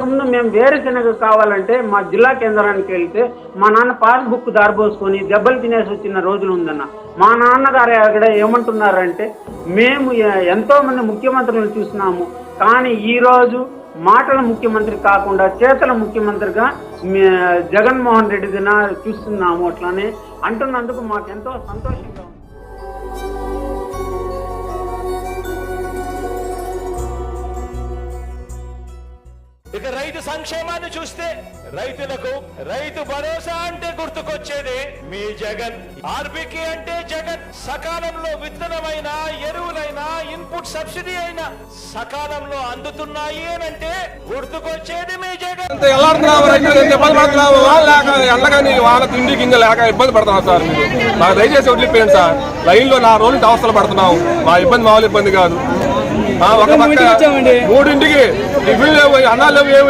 ముందు మేము వేరుశెనగ కావాలంటే మా జిల్లా కేంద్రానికి వెళ్తే మా నాన్న పాస్బుక్ దారిపోసుకొని దెబ్బలు తినేసి వచ్చిన రోజులు ఉందన్న. మా నాన్నగారు అక్కడ ఏమంటున్నారంటే మేము ఎంతో మంది ముఖ్యమంత్రులను చూసినాము, కానీ ఈరోజు మాటల ముఖ్యమంత్రి కాకుండా చేతల ముఖ్యమంత్రిగా జగన్మోహన్ రెడ్డి దిన చూస్తున్నాము అట్లానే అంటున్నందుకు మాకెంతో సంతోషంగా ఉంది. ఇక రైతు సంక్షేమాన్ని చూస్తే రైతులకు రైతు భరోసా అంటే గుర్తుకొచ్చేది మీ జగన్. ఆర్బీకే అంటే జగన్. సకాలంలో విత్తనమైన ఎరువులైనా ఇన్పుట్ సబ్సిడీ అయినా సకాలంలో అందుతున్నాయి అంటే గుర్తుకొచ్చేది మీ జగన్. వాళ్ళ తిండి గింజ లేక ఇబ్బంది పడుతున్నాం సార్. మాకు దయచేసి వదిలిపోయింది సార్. లైన్ లో నా రోజులు అవస్థలు పడుతున్నాం. మా ఇబ్బంది మామూలు ఇబ్బంది కాదు. ఒక పక్క 3ంటికి టిఫిన్ లేవు, అన్నాలు లేవు.